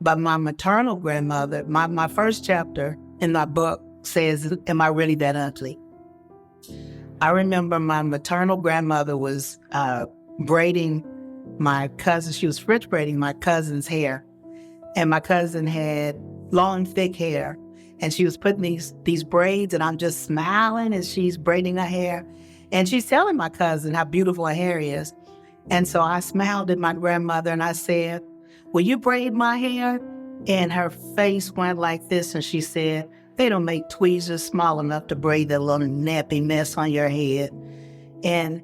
But my maternal grandmother, my first chapter in my book says, "Am I really that ugly?" I remember my maternal grandmother was braiding my cousin. She was French braiding my cousin's hair. And my cousin had long, thick hair. And she was putting these braids, and I'm just smiling as she's braiding her hair. And she's telling my cousin how beautiful her hair is. And so I smiled at my grandmother and I said, "Will you braid my hair?" And her face went like this, and she said, "They don't make tweezers small enough to braid that little nappy mess on your head." And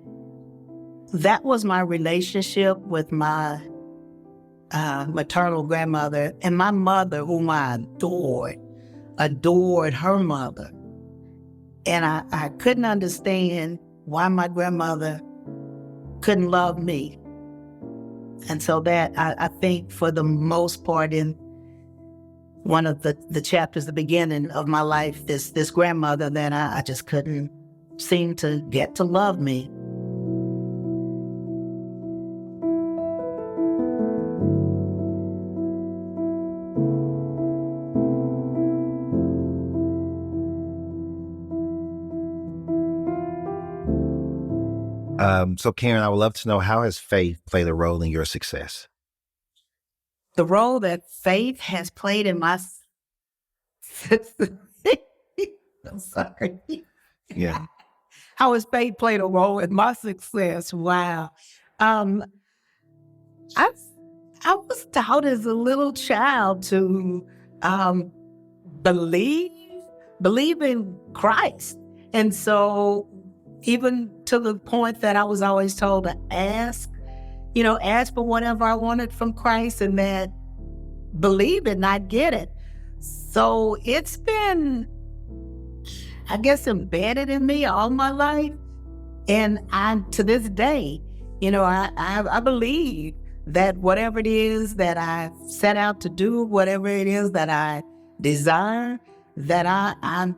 that was my relationship with my maternal grandmother, and my mother, whom I adored her mother. And I couldn't understand why my grandmother couldn't love me. And so that, I think for the most part, in one of the chapters, the beginning of my life, this grandmother that I just couldn't seem to get to love me. So Karen, I would love to know, how has faith played a role in your success? The role that faith has played in my I'm sorry. Yeah. How has faith played a role in my success? Wow. I was taught as a little child to believe in Christ. And so even to the point that I was always told to ask for whatever I wanted from Christ, and that believe it, not get it. So it's been, I guess, embedded in me all my life. And to this day, I believe that whatever it is that I set out to do, whatever it is that I desire, that I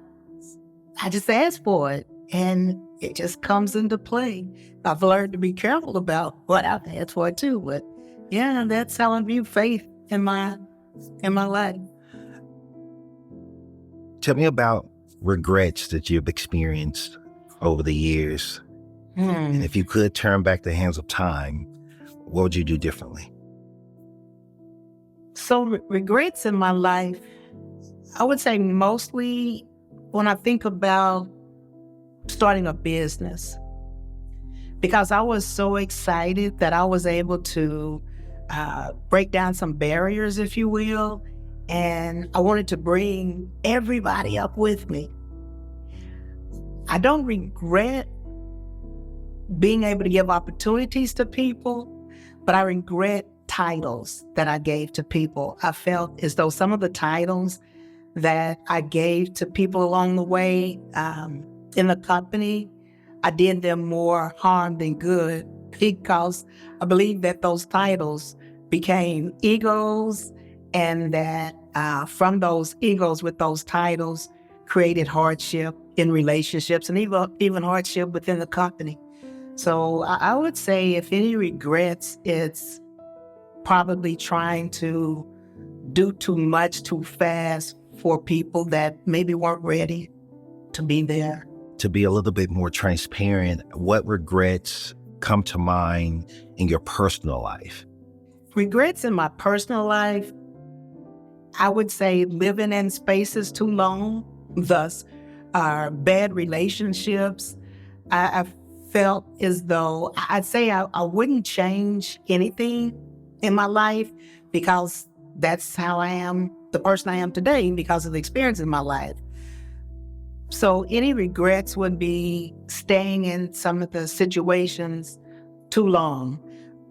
just ask for it, and it just comes into play. I've learned to be careful about what I've asked for too, but yeah, that's how I view faith in my life. Tell me about regrets that you've experienced over the years. And if you could turn back the hands of time, what would you do differently? So regrets in my life, I would say mostly when I think about starting a business, because I was so excited that I was able to break down some barriers, if you will, and I wanted to bring everybody up with me. I don't regret being able to give opportunities to people, but I regret titles that I gave to people. I felt as though some of the titles that I gave to people along the way in the company, I did them more harm than good, because I believe that those titles became egos, and that from those egos with those titles created hardship in relationships, and even hardship within the company. So I would say, if any regrets, it's probably trying to do too much too fast for people that maybe weren't ready to be there. To be a little bit more transparent, what regrets come to mind in your personal life? Regrets in my personal life, I would say living in spaces too long, thus bad relationships. I felt as though, I'd say I wouldn't change anything in my life, because that's how I am, the person I am today, because of the experience in my life. So any regrets would be staying in some of the situations too long,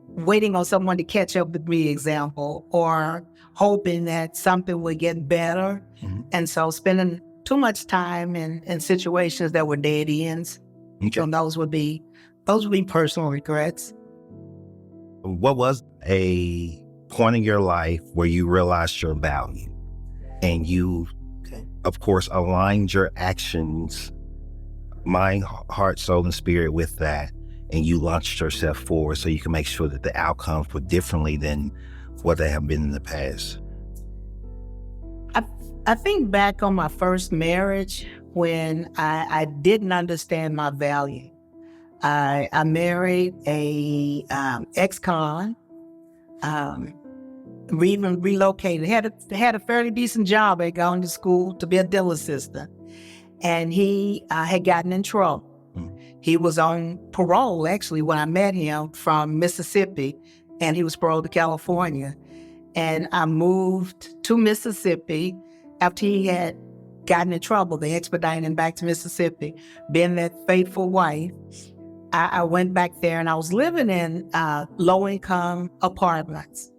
waiting on someone to catch up with me, example, or hoping that something would get better. Mm-hmm. And so spending too much time in situations that were dead ends. Okay. And those would be personal regrets. What was a point in your life where you realized your value and you, of course, aligned your actions, mind, heart, soul, and spirit with that, and you launched yourself forward so you can make sure that the outcomes were differently than what they have been in the past? I, I think back on my first marriage when I didn't understand my value. I married a ex-con. We even relocated. Had a fairly decent job. Had gone to school to be a dental assistant, and he had gotten in trouble. He was on parole actually when I met him from Mississippi, and he was paroled to California. And I moved to Mississippi after he had gotten in trouble. They expedited him back to Mississippi. Being that faithful wife, I went back there and I was living in low-income apartments.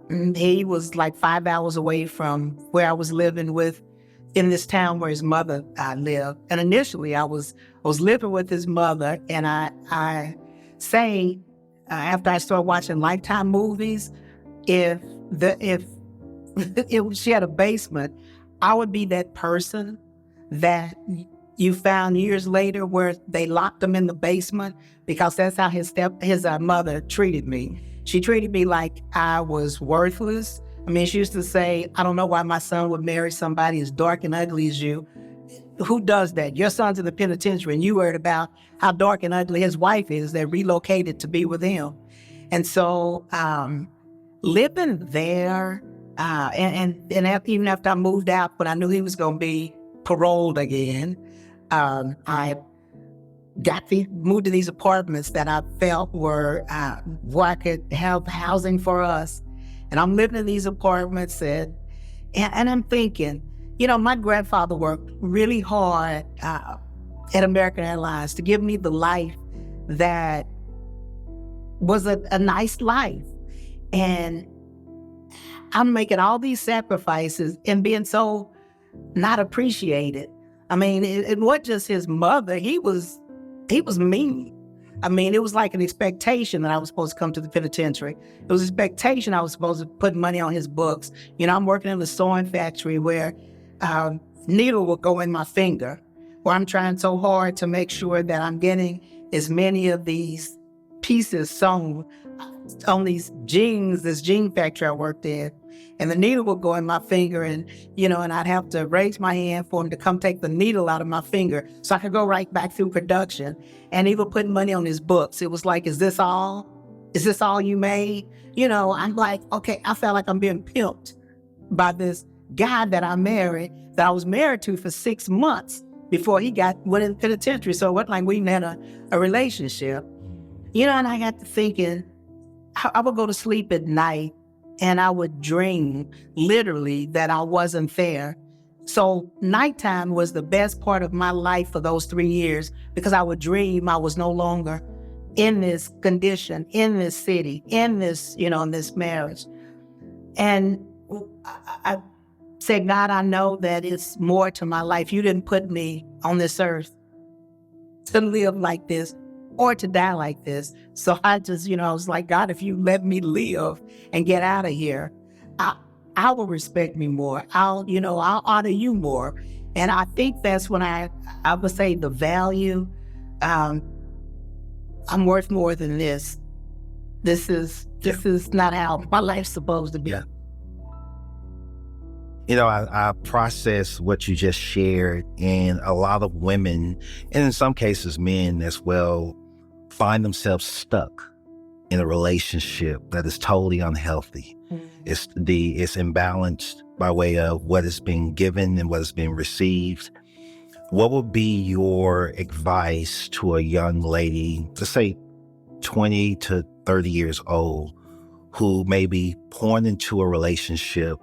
And he was like 5 hours away from where I was living in this town where his mother lived. And initially I was living with his mother, and I say, after I started watching Lifetime movies, if she had a basement, I would be that person that you found years later where they locked him in the basement, because that's how his mother treated me. She treated me like I was worthless. I mean, she used to say, I don't know why my son would marry somebody as dark and ugly as you. Who does that? Your son's in the penitentiary, and you worried about how dark and ugly his wife is that relocated to be with him. And so, living there, and even after I moved out, when I knew he was going to be paroled again, I moved to these apartments that I felt were where I could have housing for us. And I'm living in these apartments, and I'm thinking, my grandfather worked really hard at American Airlines to give me the life that was a nice life. And I'm making all these sacrifices and being so not appreciated. I mean, it wasn't just his mother. He was mean. I mean, it was like an expectation that I was supposed to come to the penitentiary. It was an expectation I was supposed to put money on his books. I'm working in a sewing factory where needle will go in my finger, where I'm trying so hard to make sure that I'm getting as many of these pieces sewn on these jeans, this jean factory I worked in. And the needle would go in my finger, and I'd have to raise my hand for him to come take the needle out of my finger so I could go right back through production. And he would put money on his books. It was like, is this all? Is this all you made? I'm like, okay, I felt like I'm being pimped by this guy that I was married to for 6 months before he went in the penitentiary. So it wasn't like we had a relationship. And I got to thinking, I would go to sleep at night and I would dream literally that I wasn't there. So nighttime was the best part of my life for those 3 years, because I would dream I was no longer in this condition, in this city, in this, in this marriage. And I said, God, I know that it's more to my life. You didn't put me on this earth to live like this or to die like this. So I just, I was like, God, if you let me live and get out of here, I will respect me more. I'll honor you more. And I think that's when I would say the value, I'm worth more than this. This is not how my life's supposed to be. Yeah. I process what you just shared, and a lot of women, and in some cases men as well, find themselves stuck in a relationship that is totally unhealthy. Mm-hmm. It's imbalanced by way of what is being given and what is being received. What would be your advice to a young lady, let's say 20 to 30 years old, who may be pouring into a relationship,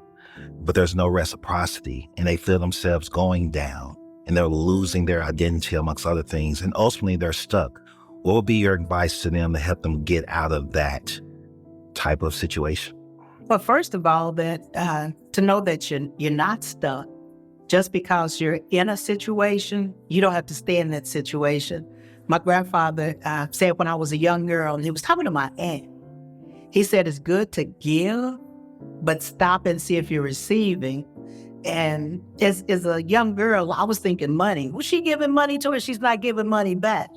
but there's no reciprocity, and they feel themselves going down, and they're losing their identity amongst other things, and ultimately they're stuck? What would be your advice to them to help them get out of that type of situation? Well, first of all, that to know that you're not stuck. Just because you're in a situation, you don't have to stay in that situation. My grandfather said when I was a young girl, and he was talking to my aunt, he said, it's good to give, but stop and see if you're receiving. And as a young girl, I was thinking money. Was she giving money to her? She's not giving money back.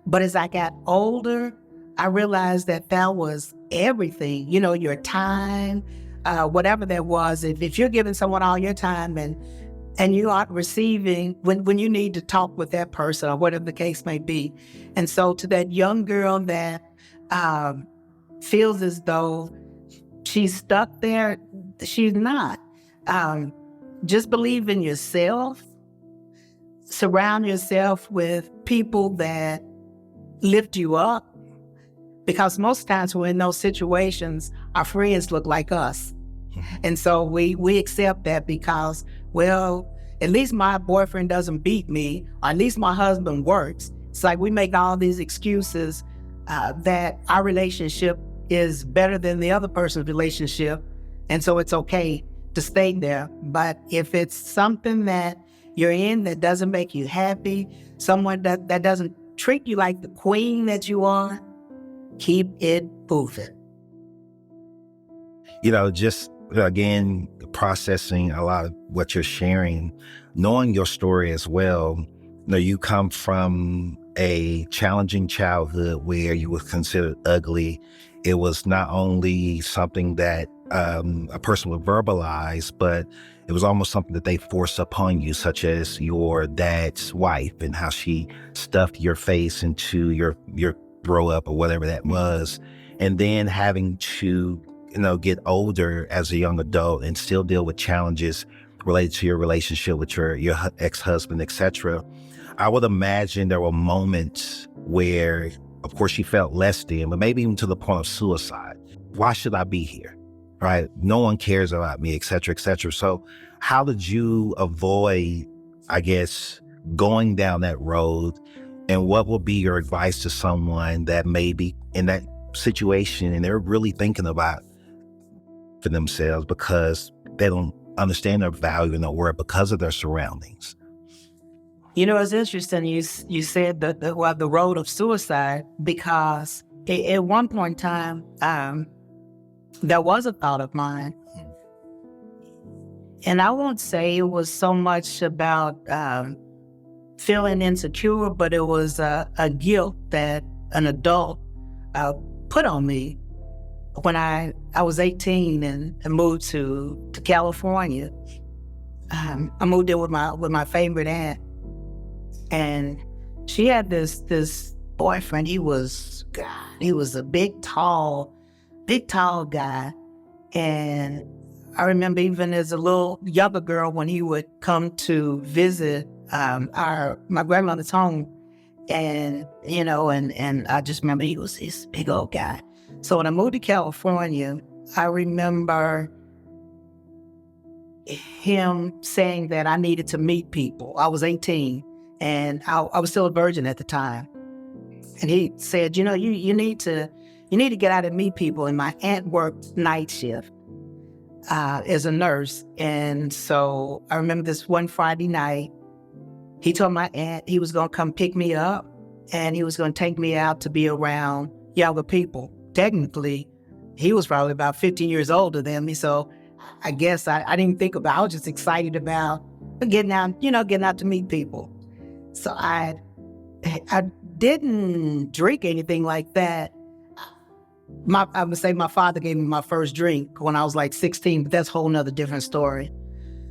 But as I got older, I realized that was everything. Your time, whatever that was, if you're giving someone all your time and you aren't receiving when you need to talk with that person or whatever the case may be. And so to that young girl that feels as though she's stuck there, she's not. Just believe in yourself. Surround yourself with people that lift you up, because most times we're in those situations, our friends look like us. And so we accept that because, well, at least my boyfriend doesn't beat me, or at least my husband works. It's like we make all these excuses that our relationship is better than the other person's relationship, and so it's okay to stay there. But if it's something that you're in that doesn't make you happy, someone that doesn't treat you like the queen that you are, keep it moving. Just again, processing a lot of what you're sharing, knowing your story as well. You come from a challenging childhood where you were considered ugly. It was not only something that a person would verbalize, but it was almost something that they forced upon you, such as your dad's wife and how she stuffed your face into your throw up or whatever that was. And then having to, get older as a young adult and still deal with challenges related to your relationship with your ex-husband, etc. I would imagine there were moments where, of course, you felt less than, but maybe even to the point of suicide. Why should I be here? Right? No one cares about me, et cetera, et cetera. So how did you avoid, I guess, going down that road? And what would be your advice to someone that may be in that situation and they're really thinking about for themselves because they don't understand their value and their worth because of their surroundings? It's interesting you said the road of suicide, because at one point in time, there was a thought of mine. And I won't say it was so much about feeling insecure, but it was a guilt that an adult put on me when I was 18 and moved to California. I moved there with my favorite aunt. And she had this boyfriend. He was a big, tall guy. And I remember even as a little younger girl, when he would come to visit my grandmother's home, and I just remember he was this big old guy. So when I moved to California, I remember him saying that I needed to meet people. I was 18. And I was still a virgin at the time. And he said, you need to get out and meet people. And my aunt worked night shift as a nurse. And so I remember this one Friday night, he told my aunt he was going to come pick me up and he was going to take me out to be around younger people. Technically, he was probably about 15 years older than me. So I guess I didn't think about it. I was just excited about getting out to meet people. So I didn't drink anything like that. I would say my father gave me my first drink when I was like 16, but that's a whole nother different story.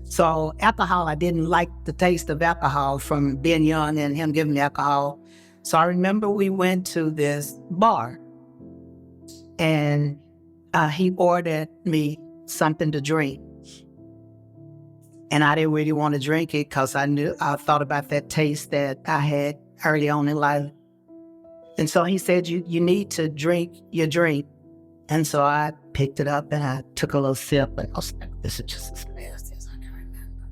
So alcohol, I didn't like the taste of alcohol from being young and him giving me alcohol. So I remember we went to this bar and he ordered me something to drink. And I didn't really want to drink it because I thought about that taste that I had early on in life. And so he said, you need to drink your drink. And so I picked it up and I took a little sip and I was like, this is just as nasty as I can remember.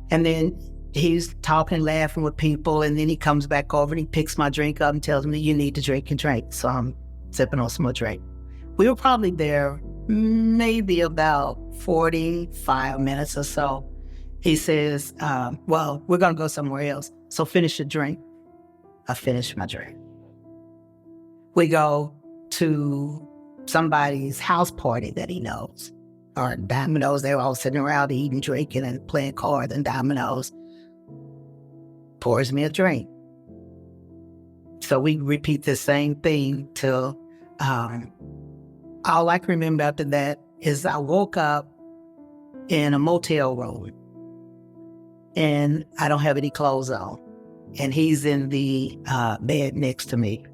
And then he's talking, laughing with people. And then he comes back over and he picks my drink up and tells me, you need to drink and drink. So I'm sipping on some more drink. We were probably there maybe about 45 minutes or so. He says, well, we're going to go somewhere else. So finish your drink. I finished my drink. We go to somebody's house party that he knows, or dominoes. They were all sitting around eating, drinking, and playing cards and dominoes. Pours me a drink. So we repeat the same thing till all I can remember after that is I woke up in a motel room and I don't have any clothes on. And he's in the bed next to me.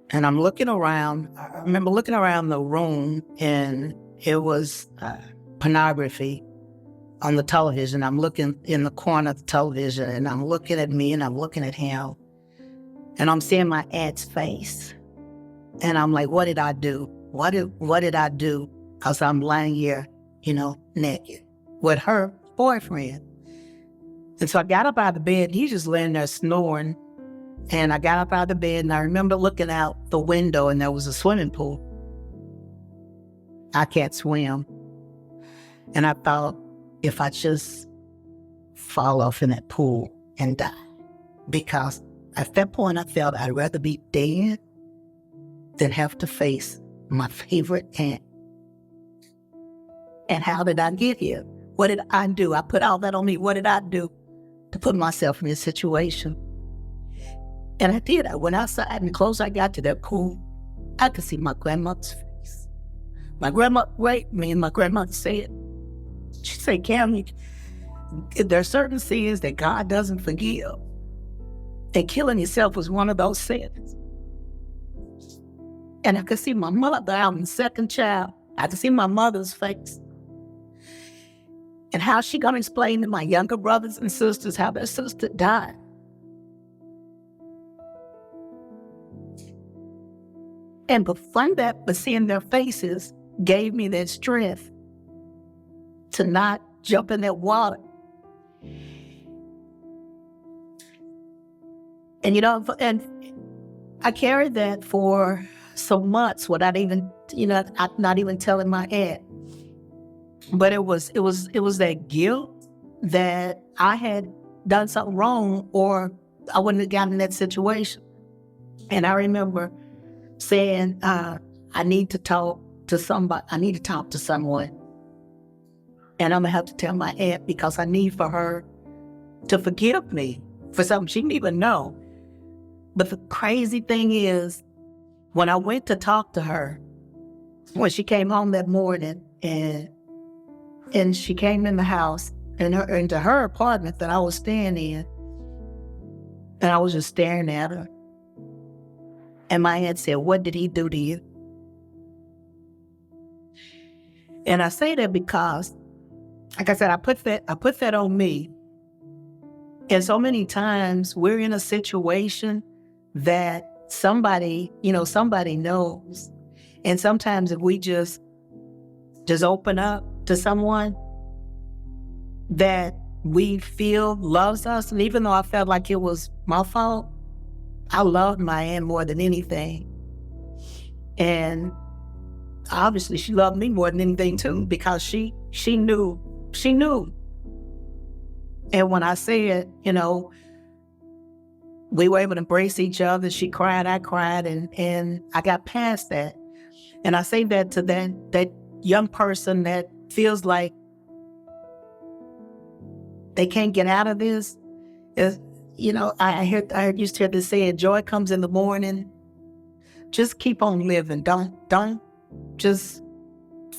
And I'm looking around. I remember looking around the room, and it was pornography on the television. I'm looking in the corner of the television, and I'm looking at me, and I'm looking at him. And I'm seeing my aunt's face. And I'm like, what did I do? What did I do? Because I'm lying here, naked with her boyfriend. And so I got up out of the bed, and he's just laying there snoring. And I got up out of the bed, and I remember looking out the window, and there was a swimming pool. I can't swim. And I thought, if I just fall off in that pool and die. Because at that point, I felt I'd rather be dead than have to face my favorite aunt. And how did I get here? What did I do? I put all that on me. What did I do to put myself in this situation? And I did. I went outside, and the closer I got to that pool, I could see my grandmother's face. My grandma raped me, and my grandmother said, she said, Cam, there are certain sins that God doesn't forgive. And killing yourself was one of those sins. And I could see my mother, I'm the second child. I could see my mother's face. And how she gonna explain to my younger brothers and sisters how their sister died. And but seeing their faces gave me that strength to not jump in that water. And and I carried that for some months without even, not even telling my aunt. But it was that guilt that I had done something wrong, or I wouldn't have gotten in that situation. And I remember saying, I need to talk to somebody. I need to talk to someone. And I'm going to have to tell my aunt, because I need for her to forgive me for something she didn't even know. But the crazy thing is, when I went to talk to her, when she came home that morning, and she came in the house, into her apartment that I was staying in, and I was just staring at her. And my aunt said, what did he do to you? And I say that because, like I said, I put that on me. And so many times we're in a situation that somebody knows. And sometimes if we just open up to someone that we feel loves us, and even though I felt like it was my fault, I loved my aunt more than anything. And obviously she loved me more than anything too, because she knew. And when I said, we were able to embrace each other, she cried, I cried, and I got past that. And I say that to that young person that feels like they can't get out of this. I used to hear this saying, joy comes in the morning. Just keep on living. Don't just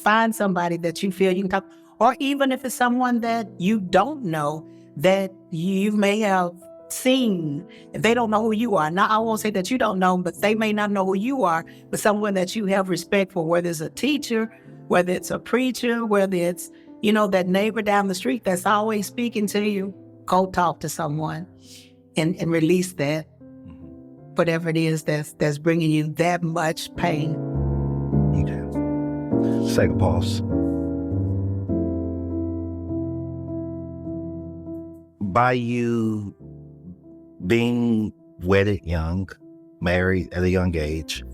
find somebody that you feel you can talk, or even if it's someone that you don't know, that you may have seen, if they don't know who you are. Now, I won't say that you don't know, but they may not know who you are, but someone that you have respect for, whether it's a teacher, whether it's a preacher, whether it's, that neighbor down the street that's always speaking to you, go talk to someone and release that, whatever it is that's bringing you that much pain. Okay. Second pause. By you being wedded young, married at a young age,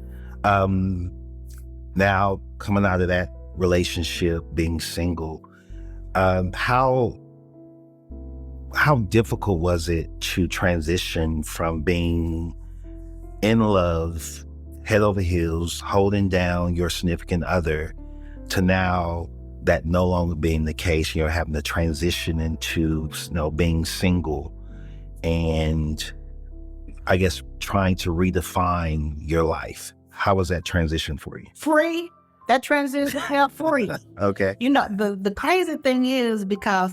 now coming out of that relationship, being single, how difficult was it to transition from being in love, head over heels, holding down your significant other, to now that no longer being the case, you're having to transition into, being single, and I guess trying to redefine your life? How was that transition for you? Free. That transition felt free. Okay. You know, the crazy thing is because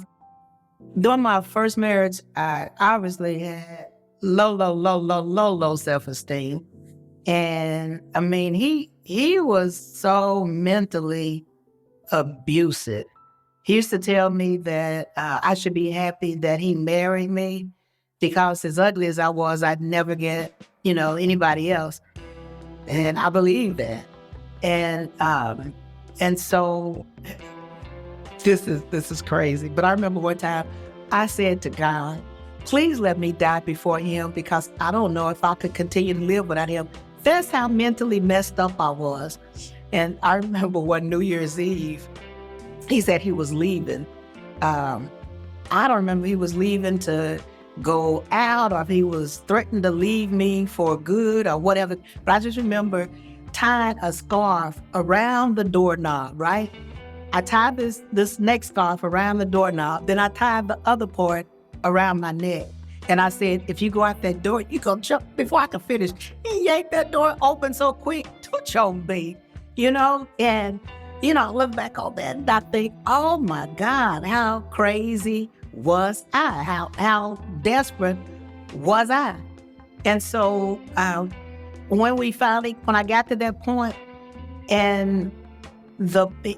during my first marriage, I obviously had low self-esteem. And I mean, he was so mentally abusive. He used to tell me that I should be happy that he married me because as ugly as I was, I'd never get, anybody else. And I believe that. And so this is crazy. But I remember one time I said to God, please let me die before him because I don't know if I could continue to live without him. That's how mentally messed up I was. And I remember one New Year's Eve, he said he was leaving. I don't remember if he was leaving to go out or if he was threatening to leave me for good or whatever. But I just remember tying a scarf around the doorknob, right? I tied this neck scarf around the doorknob. Then I tied the other part around my neck. And I said, if you go out that door, you gonna jump before I can finish. He yanked that door open so quick, don't choke me, And, I look back on that and I think, oh my God, how crazy was I? How desperate was I? And so when I got to that point and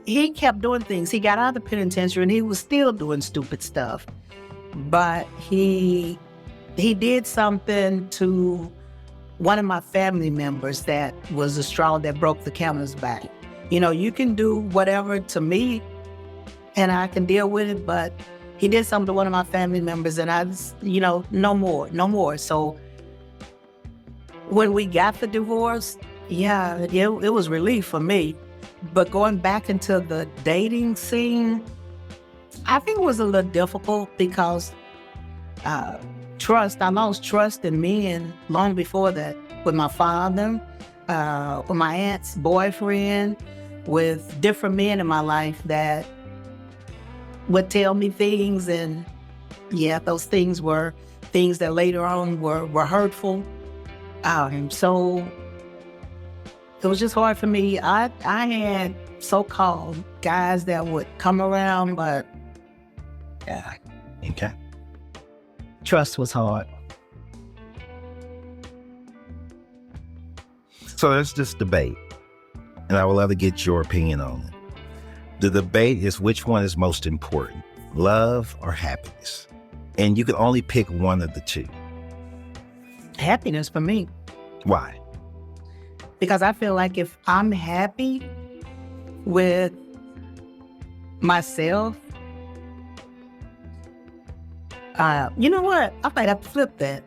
he kept doing things. He got out of the penitentiary and he was still doing stupid stuff. But he did something to one of my family members that was the straw that broke the camel's back. You can do whatever to me and I can deal with it, but he did something to one of my family members and I just, no more. So when we got the divorce, it was relief for me. But going back into the dating scene, I think it was a little difficult because I lost trust in men long before that with my father, with my aunt's boyfriend, with different men in my life that would tell me things. And those things were things that later on were hurtful. So it was just hard for me. I had so-called guys that would come around, but Okay. trust was hard. So there's this debate, and I would love to get your opinion on it. The debate is which one is most important, love or happiness? And you can only pick one of the two. Happiness for me. Why? Because I feel like if I'm happy with myself, you know what? I might have to flip that.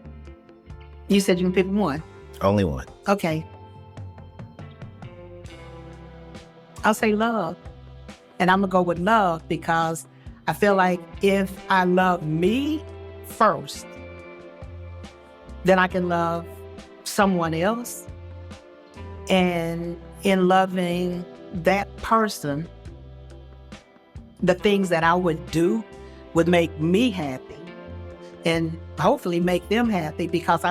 You said you can pick one. Only one. Okay. I'll say love. And I'm going to go with love because I feel like if I love me first, then I can love someone else. And in loving that person, the things that I would do would make me happy and hopefully make them happy because I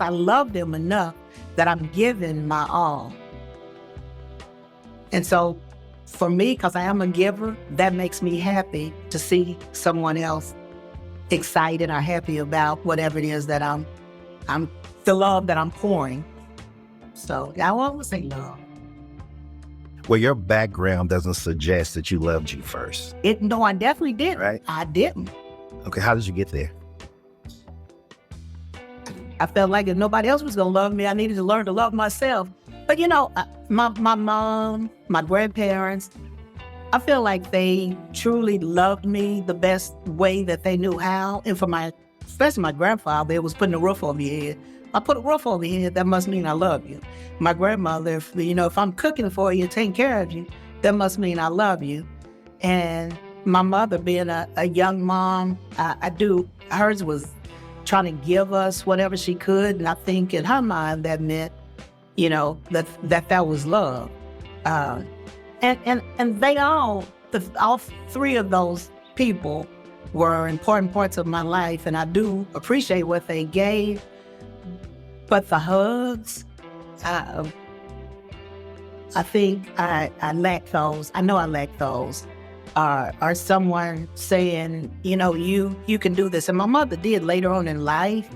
love them enough that I'm giving my all. And so for me, because I am a giver, that makes me happy to see someone else excited or happy about whatever it is that I'm the love that I'm pouring. So I will always say love. Well, your background doesn't suggest that you loved you first. No, I definitely didn't. Right? I didn't. Okay, how did you get there? I felt like if nobody else was going to love me, I needed to learn to love myself. But my mom, my grandparents, I feel like they truly loved me the best way that they knew how. And especially my grandfather, it was putting a roof over your head. If I put a roof over your head, that must mean I love you. My grandmother, if I'm cooking for you, taking care of you, that must mean I love you. And my mother being a young mom, hers was trying to give us whatever she could. And I think in her mind that meant, that was love. And they all three of those people were important parts of my life. And I do appreciate what they gave. But the hugs, I think I lack those. I know I lack those. Or someone saying, you can do this. And my mother did later on in life.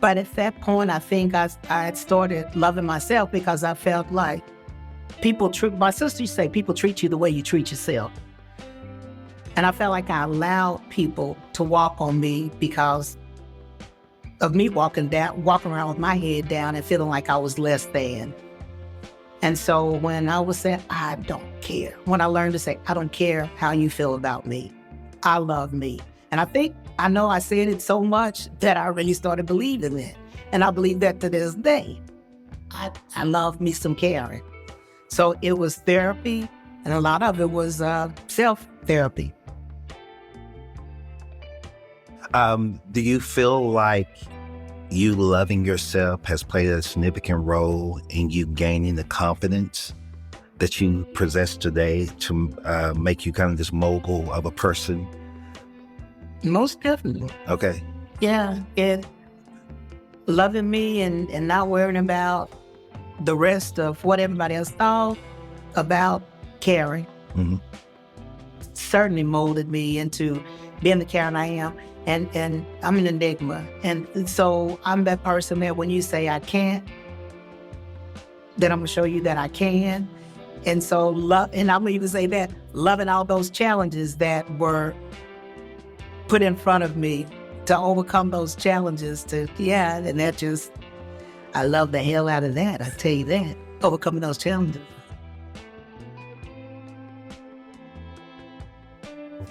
But at that point, I think I had started loving myself because I felt like my sister used to say, people treat you the way you treat yourself. And I felt like I allowed people to walk on me because of me walking around with my head down and feeling like I was less than. And so when I was saying, I don't care, when I learned to say, I don't care how you feel about me, I love me. And I know I said it so much that I really started believing it. And I believe that to this day. I love me some Karen. So it was therapy, and a lot of it was self-therapy. Do you feel like you loving yourself has played a significant role in you gaining the confidence that you possess today to make you kind of this mogul of a person? Most definitely. Okay. Yeah, loving me and not worrying about the rest of what everybody else thought about Karen. Mm-hmm. Certainly molded me into being the Karen I am. And I'm an enigma. And so I'm that person that when you say I can't, then I'm gonna show you that I can. And so and I'm gonna even say that, loving all those challenges that were put in front of me to overcome those challenges and that just, I love the hell out of that, I tell you that, overcoming those challenges.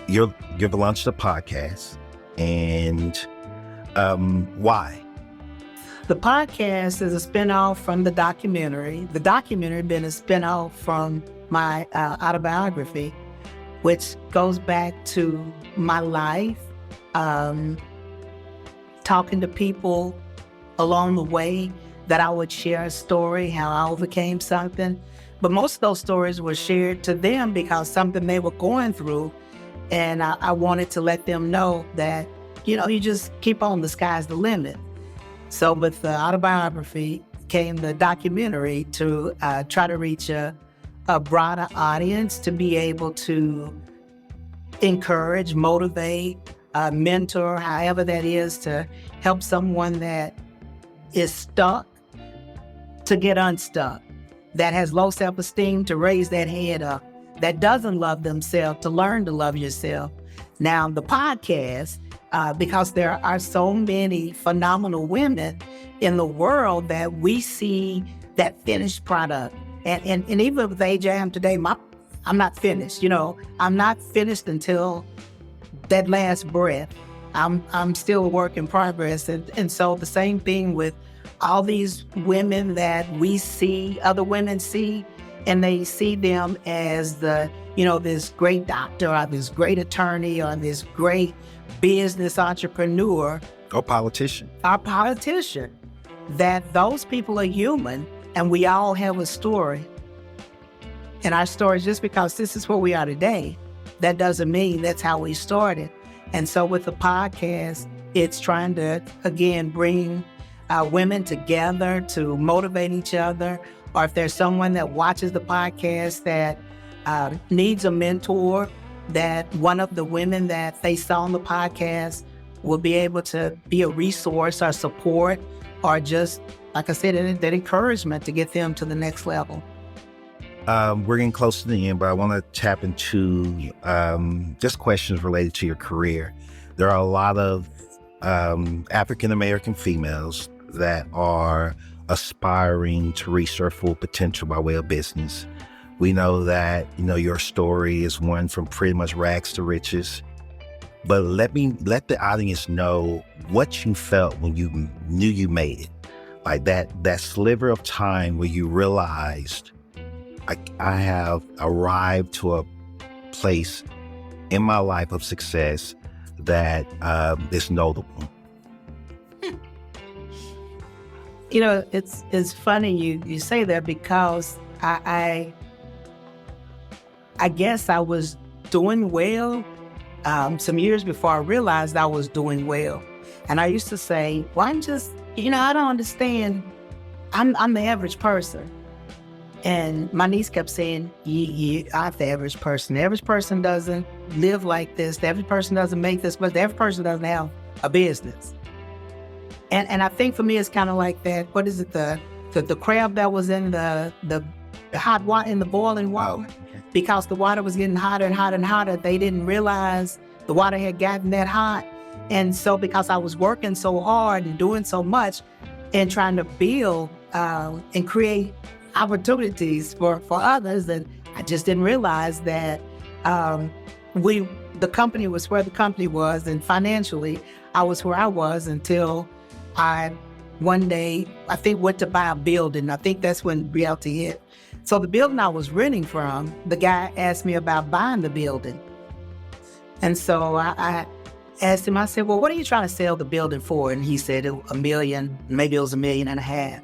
You've launched a podcast, and why? The podcast is a spinoff from the documentary. The documentary been a spinoff from my autobiography, which goes back to my life, talking to people along the way that I would share a story, how I overcame something. But most of those stories were shared to them because something they were going through. And I wanted to let them know that, you just keep on, the sky's the limit. So with the autobiography came the documentary to try to reach a broader audience, to be able to encourage, motivate, mentor, however that is, to help someone that is stuck to get unstuck, that has low self-esteem to raise that head up, that doesn't love themselves to learn to love yourself. Now, the podcast, because there are so many phenomenal women in the world that we see that finished product. And even with the age I am today, I'm not finished, I'm not finished until that last breath. I'm still a work in progress. And so the same thing with all these women that we see, other women see, and they see them as this great doctor or this great attorney or this great business entrepreneur. Or politician. Our politician. That those people are human and we all have a story. And our story, just because this is where we are today, that doesn't mean that's how we started. And so with the podcast, it's trying to, again, bring women together to motivate each other. Or if there's someone that watches the podcast that needs a mentor, that one of the women that they saw on the podcast will be able to be a resource or support, or just, like I said, that encouragement to get them to the next level. We're getting close to the end, but I want to tap into just questions related to your career. There are a lot of African-American females that are aspiring to reach their full potential by way of business. We know that, your story is one from pretty much rags to riches. But let the audience know what you felt when you knew you made it. Like that sliver of time where you realized, I have arrived to a place in my life of success that is notable. It's funny you say that, because I guess I was doing well some years before I realized I was doing well. And I used to say, well, I'm just, I don't understand. I'm the average person. And my niece kept saying, you aren't the average person. The average person doesn't live like this. The average person doesn't make this, but the average person doesn't have a business. And I think for me, it's kind of like that. What is it? The crab that was in the hot water, in the boiling water, because the water was getting hotter and hotter and hotter. They didn't realize the water had gotten that hot. And so because I was working so hard and doing so much and trying to build and create opportunities for others, and I just didn't realize that the company was where the company was, and financially I was where I was until I one day, I think, went to buy a building. I think that's when reality hit. So the building I was renting from, the guy asked me about buying the building. And so I asked him, I said, well, what are you trying to sell the building for? And he said, $1 million, maybe it was $1.5 million.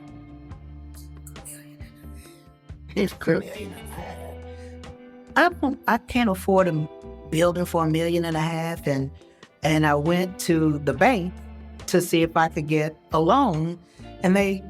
It's clearly, I can't afford a building for $1.5 million. And I went to the bank to see if I could get a loan. And they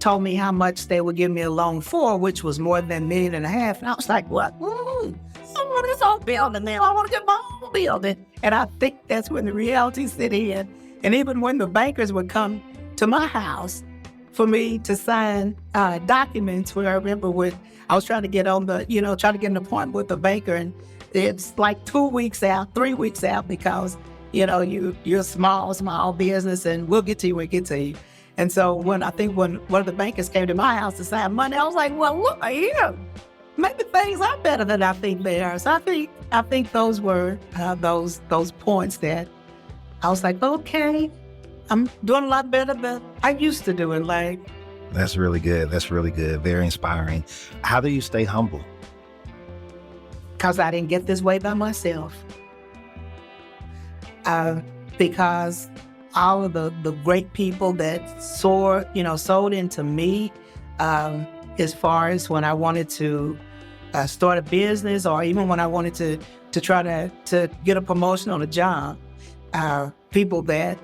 told me how much they would give me a loan for, which was more than $1.5 million. And I was like, what? I want this whole building now. I want to get my own building. And I think that's when the reality set in. And even when the bankers would come to my house for me to sign documents, where I remember when I was trying to get on the, trying to get an appointment with the banker, and it's like 2 weeks out, 3 weeks out, because you're small business, and we'll get to you when we get to you. And so when one of the bankers came to my house to sign money, I was like, well, look here, maybe things are better than I think they are. So I think those were those points that I was like, okay, I'm doing a lot better than I used to do in life. That's really good. That's really good. Very inspiring. How do you stay humble? Because I didn't get this way by myself. Because all of the great people that sold into me, as far as when I wanted to start a business, or even when I wanted to try to get a promotion on a job, people that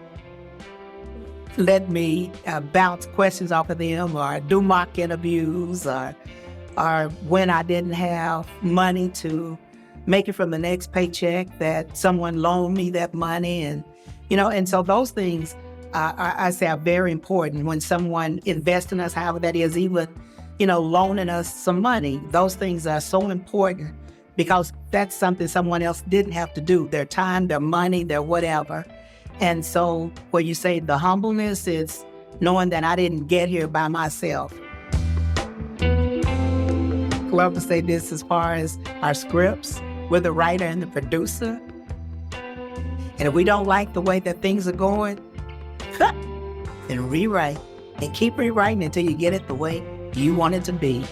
let me bounce questions off of them, or do mock interviews, or when I didn't have money to make it from the next paycheck, that someone loaned me that money. And so those things, I say, are very important. When someone invests in us, however that is, even, loaning us some money, those things are so important, because that's something someone else didn't have to do. Their time, their money, their whatever. And so where you say the humbleness, it's knowing that I didn't get here by myself. I love to say this as far as our scripts. We're the writer and the producer. And if we don't like the way that things are going, then rewrite, and keep rewriting until you get it the way you want it to be.